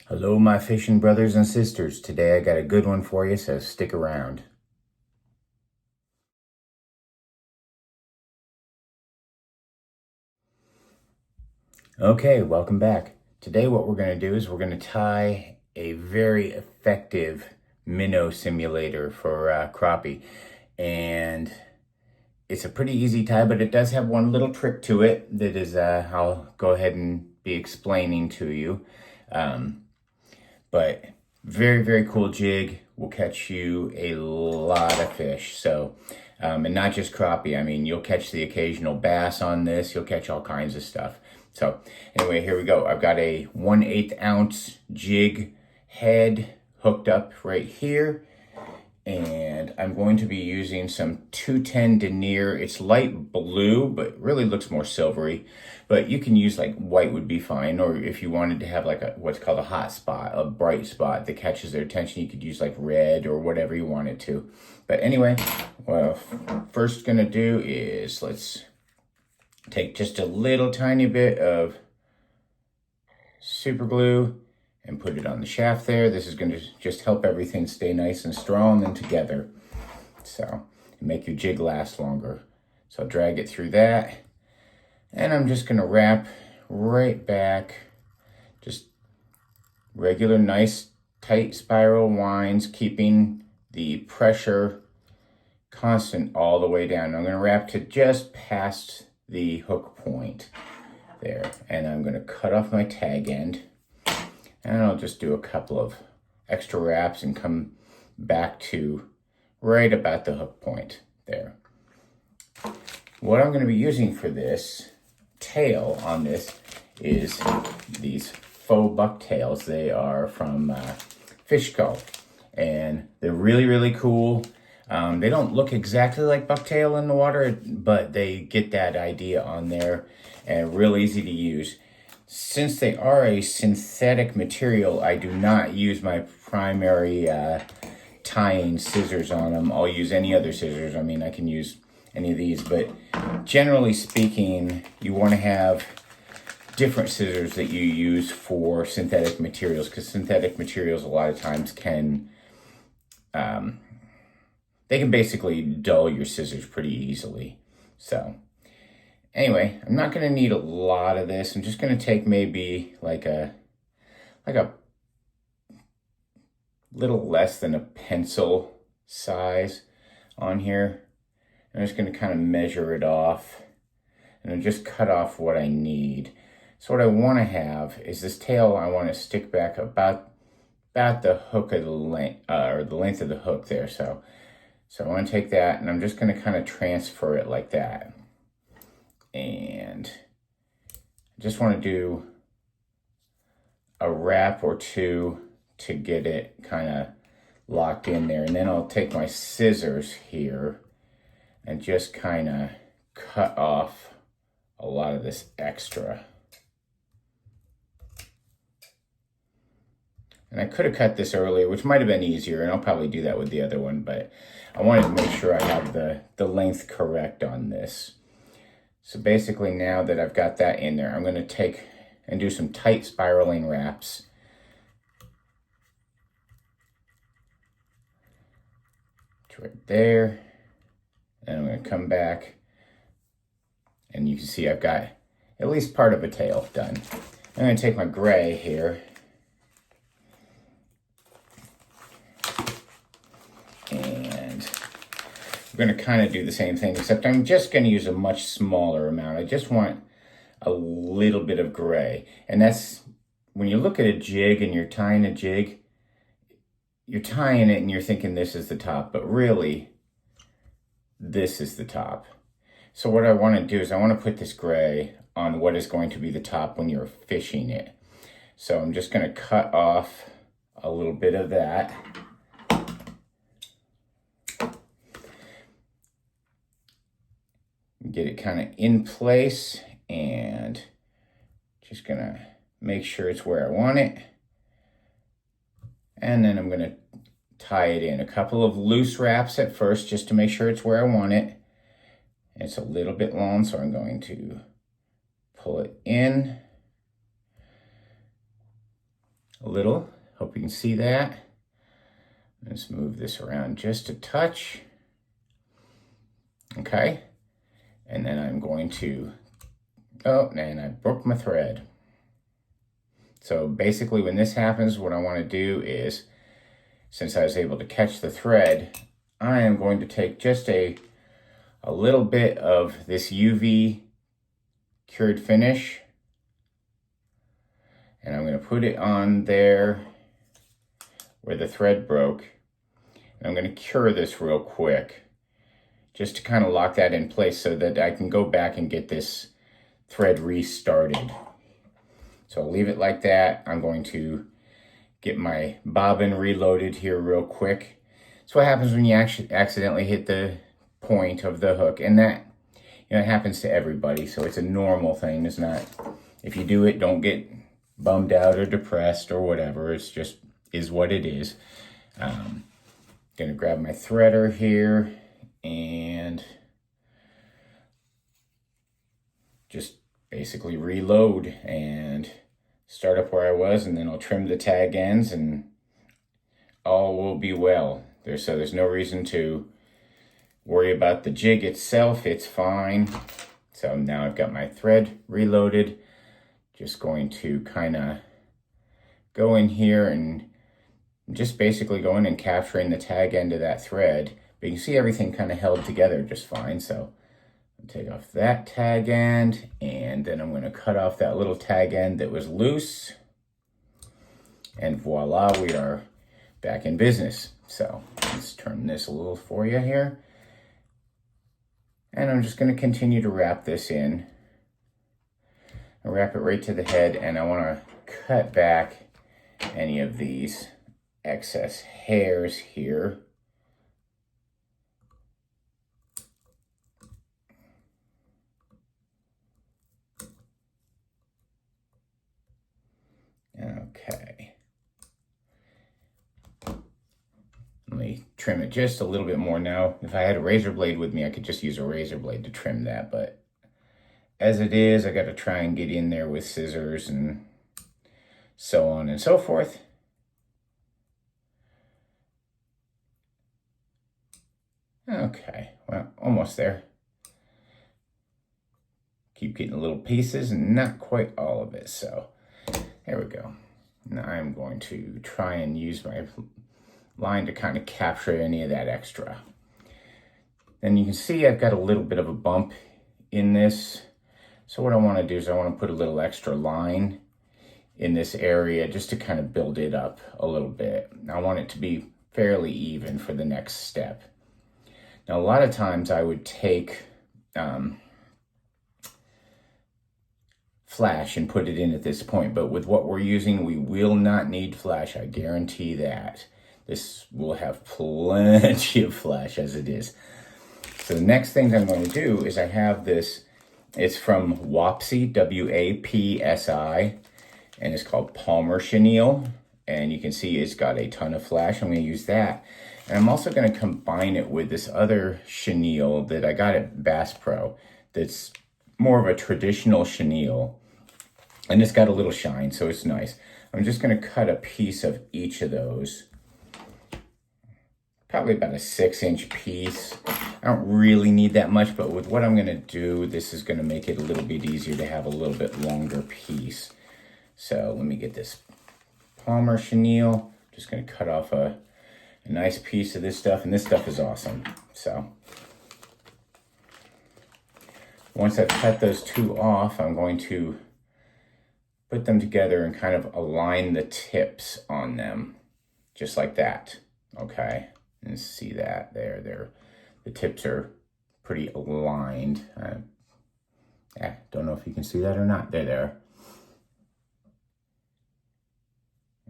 Hello, my fishing brothers and sisters. Today I got a good one for you, so stick around. Okay, welcome back. Today what we're going to do is we're going to tie a very effective minnow simulator for crappie. And it's a pretty easy tie, but it does have one little trick to it that is I'll go ahead and be explaining to you. But very, very cool jig. Will catch you a lot of fish. So, and not just crappie. I mean, you'll catch the occasional bass on this. You'll catch all kinds of stuff. So anyway, here we go. I've got a 1/8 ounce jig head hooked up right here. And I'm going to be using some 210 denier. It's light blue, but really looks more silvery. But you can use like white would be fine. Or if you wanted to have like what's called a hot spot, a bright spot that catches their attention, you could use like red or whatever you wanted to. But anyway, what I'm first gonna do is let's take just a little tiny bit of super glue and put it on the shaft there. This is going to just help everything stay nice and strong and together. So, make your jig last longer. So I'll drag it through that. And I'm just going to wrap right back. Just regular, nice, tight spiral winds, keeping the pressure constant all the way down. I'm going to wrap to just past the hook point there. And I'm going to cut off my tag end. And I'll just do a couple of extra wraps and come back to right about the hook point there. What I'm going to be using for this tail on this is these faux bucktails. They are from Fish Co. And they're really, really cool. They don't look exactly like bucktail in the water, but they get that idea on there and real easy to use. Since they are a synthetic material, I do not use my primary tying scissors on them. I'll use any other scissors. I mean, I can use any of these, but generally speaking, you want to have different scissors that you use for synthetic materials, because synthetic materials a lot of times can, they can basically dull your scissors pretty easily. So anyway, I'm not going to need a lot of this. I'm just going to take maybe like a little less than a pencil size on here. I'm just going to kind of measure it off and I'll just cut off what I need. So what I want to have is this tail. I want to stick back about the hook of the length, or the length of the hook there. So I want to take that and I'm just going to kind of transfer it like that. And I just want to do a wrap or two to get it kind of locked in there. And then I'll take my scissors here and just kind of cut off a lot of this extra. And I could have cut this earlier, which might have been easier, and I'll probably do that with the other one, but I wanted to make sure I have the length correct on this. So basically now that I've got that in there, I'm going to take and do some tight spiraling wraps. It's right there. And I'm going to come back and you can see I've got at least part of a tail done. I'm going to take my gray here and I'm going to kind of do the same thing, except I'm just going to use a much smaller amount. I just want a little bit of gray. And that's, when you look at a jig and you're tying a jig, you're tying it and you're thinking this is the top, but really, this is the top. So what I want to do is I want to put this gray on what is going to be the top when you're fishing it. So I'm just going to cut off a little bit of that. Get it kind of in place and just going to make sure it's where I want it. And then I'm going to tie it in. A couple of loose wraps at first just to make sure it's where I want it. It's a little bit long, so I'm going to pull it in a little. Hope you can see that. Let's move this around just a touch. Okay. And then I'm going to, oh, and I broke my thread. So basically when this happens, what I want to do is, since I was able to catch the thread, I am going to take just a little bit of this UV cured finish, and I'm going to put it on there where the thread broke. And I'm going to cure this real quick, just to kind of lock that in place so that I can go back and get this thread restarted. So I'll leave it like that. I'm going to get my bobbin reloaded here real quick. That's what happens when you actually accidentally hit the point of the hook, and that, you know, it happens to everybody, so it's a normal thing. It's not, if you do it, don't get bummed out or depressed or whatever. It's just is what it is. Gonna grab my threader here and just basically reload and start up where I was, and then I'll trim the tag ends and all will be well. There's no reason to worry about the jig itself. It's fine. So now I've got my thread reloaded. Just going to kind of go in here and just basically go in and capturing the tag end of that thread. But you can see everything kind of held together just fine. So I'll take off that tag end, and then I'm going to cut off that little tag end that was loose. And voila, we are back in business. So let's turn this a little for you here. And I'm just going to continue to wrap this in. I wrap it right to the head, and I want to cut back any of these excess hairs here. Okay. Let me trim it just a little bit more now. If I had a razor blade with me, I could just use a razor blade to trim that, but as it is, I got to try and get in there with scissors and so on and so forth. Okay, well, almost there. Keep getting little pieces and not quite all of it, so there we go. Now I'm going to try and use my line to kind of capture any of that extra. Then you can see I've got a little bit of a bump in this. So what I want to do is I want to put a little extra line in this area just to kind of build it up a little bit. I want it to be fairly even for the next step. Now a lot of times I would take flash and put it in at this point, but with what we're using, we will not need flash, I guarantee that. This will have plenty of flash as it is. So the next thing I'm going to do is I have this, it's from Wapsi, W-A-P-S-I, and it's called Palmer Chenille. And you can see it's got a ton of flash. I'm going to use that. And I'm also going to combine it with this other chenille that I got at Bass Pro that's more of a traditional chenille. And it's got a little shine, so it's nice. I'm just going to cut a piece of each of those. Probably about a 6-inch piece. I don't really need that much, but with what I'm going to do, this is going to make it a little bit easier to have a little bit longer piece. So let me get this Palmer chenille. Just going to cut off a nice piece of this stuff, and this stuff is awesome. So once I've cut those two off, I'm going to put them together and kind of align the tips on them, just like that. Okay. And see that there, the tips are pretty aligned. Don't know if you can see that or not. There.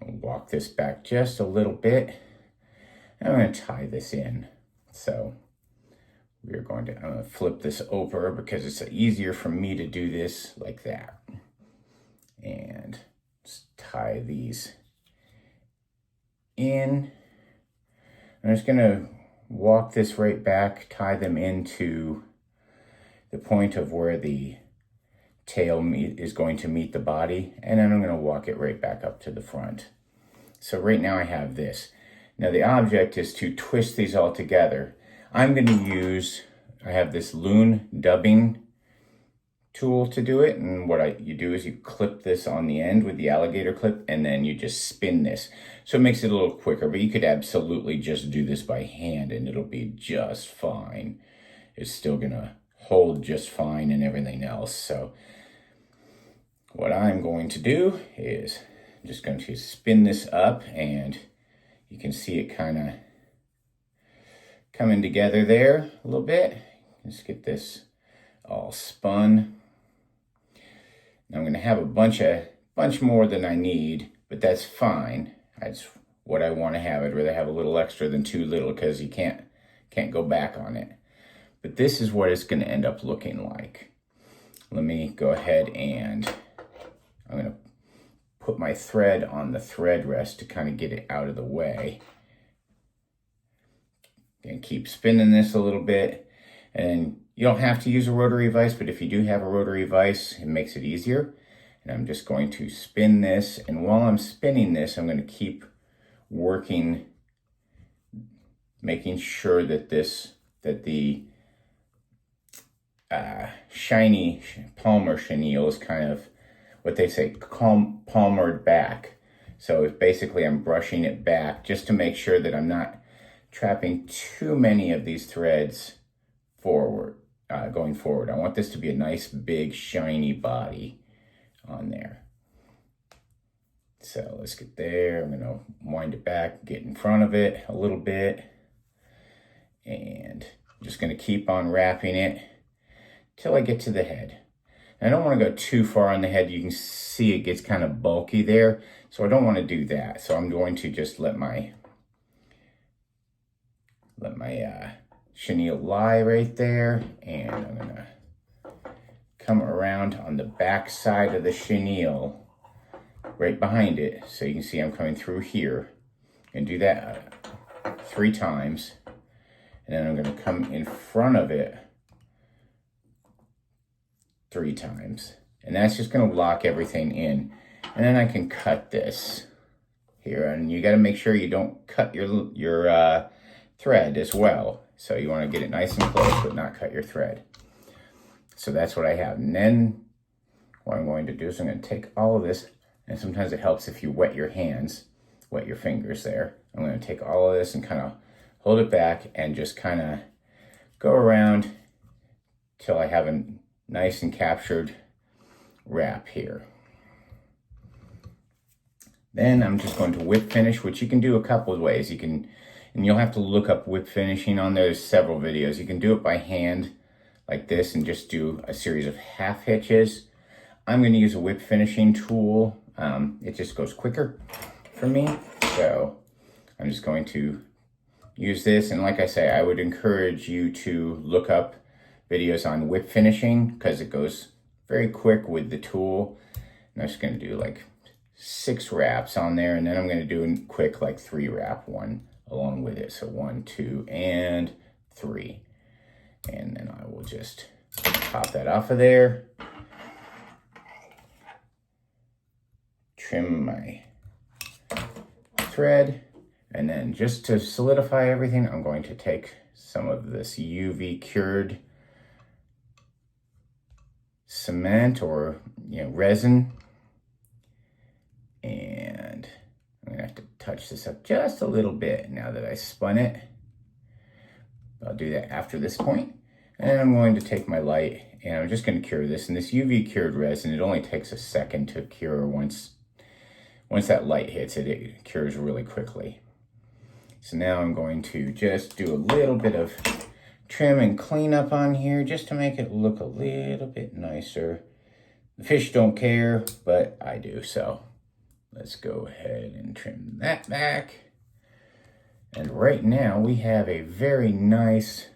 I'll walk this back just a little bit. And I'm going to tie this in. So I'm going to flip this over because it's easier for me to do this like that. And just tie these in. I'm just going to walk this right back, tie them into the point of where the tail is going to meet the body, and then I'm going to walk it right back up to the front. So right now I have this. Now the object is to twist these all together. I'm going to use, I have this loon dubbing tool to do it, and what you do is you clip this on the end with the alligator clip, and then you just spin this. So it makes it a little quicker, but you could absolutely just do this by hand and it'll be just fine. It's still gonna hold just fine and everything else. So what I'm going to do is I'm just going to spin this up, and you can see it kind of coming together there a little bit. Let's get this all spun. Now I'm going to have a bunch more than I need, but that's fine. That's what I want to have. I'd rather have a little extra than too little, because you can't go back on it. But this is what it's going to end up looking like. Let me go ahead and I'm going to put my thread on the thread rest to kind of get it out of the way. And keep spinning this a little bit. And you don't have to use a rotary vise, but if you do have a rotary vise, it makes it easier. And I'm just going to spin this, and while I'm spinning this, I'm going to keep working, making sure that the shiny palmer chenille is kind of what they say, palmered back. So basically I'm brushing it back just to make sure that I'm not trapping too many of these threads forward, going forward. I want this to be a nice big shiny body on there. So let's get there. I'm gonna wind it back, get in front of it a little bit, and I'm just gonna keep on wrapping it till I get to the head. And I don't want to go too far on the head. You can see it gets kind of bulky there, so I don't want to do that. So I'm going to just let my chenille lie right there, and I'm gonna come around on the back side of the chenille, right behind it, so you can see I'm coming through here, and do that 3 times, and then I'm gonna come in front of it 3 times, and that's just gonna lock everything in. And then I can cut this here, and you got to make sure you don't cut your thread as well. So you want to get it nice and close, but not cut your thread. So that's what I have. And then what I'm going to do is I'm going to take all of this, and sometimes it helps if you wet your hands, wet your fingers there. I'm going to take all of this and kind of hold it back and just kind of go around till I have a nice and captured wrap here. Then I'm just going to whip finish, which you can do a couple of ways. You can, and you'll have to look up whip finishing on there. There's several videos. You can do it by hand like this and just do a series of half hitches. I'm going to use a whip finishing tool. It just goes quicker for me. So I'm just going to use this. And like I say, I would encourage you to look up videos on whip finishing because it goes very quick with the tool. And I'm just going to do like 6 wraps on there, and then I'm going to do a quick like 3 wrap one along with it. So 1, 2, and 3. And then I will just pop that off of there. Trim my thread. And then just to solidify everything, I'm going to take some of this UV cured cement or resin. And I'm gonna have to touch this up just a little bit now that I spun it. I'll do that after this point. And I'm going to take my light and I'm just gonna cure this. And this UV cured resin, it only takes a second to cure. Once that light hits it, it cures really quickly. So now I'm going to just do a little bit of trim and cleanup on here just to make it look a little bit nicer. The fish don't care, but I do, so let's go ahead and trim that back. And right now we have a very nice,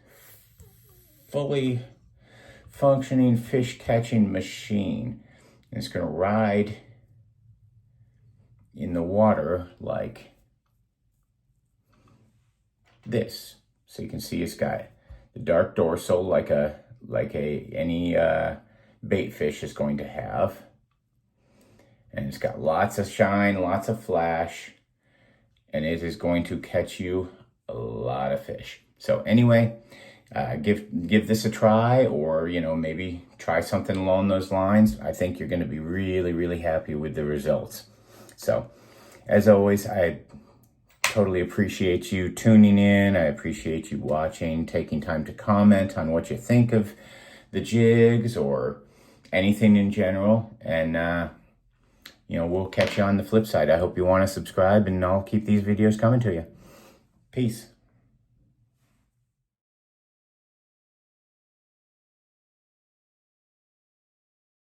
fully functioning fish catching machine. And it's gonna ride in the water like this. So you can see it's got the dark dorsal like any bait fish is going to have. And it's got lots of shine, lots of flash, and it is going to catch you a lot of fish. So anyway, give this a try, or maybe try something along those lines. I think you're going to be really, really happy with the results. So as always, I totally appreciate you tuning in. I appreciate you watching, taking time to comment on what you think of the jigs or anything in general. And we'll catch you on the flip side. I hope you want to subscribe, and I'll keep these videos coming to you. Peace.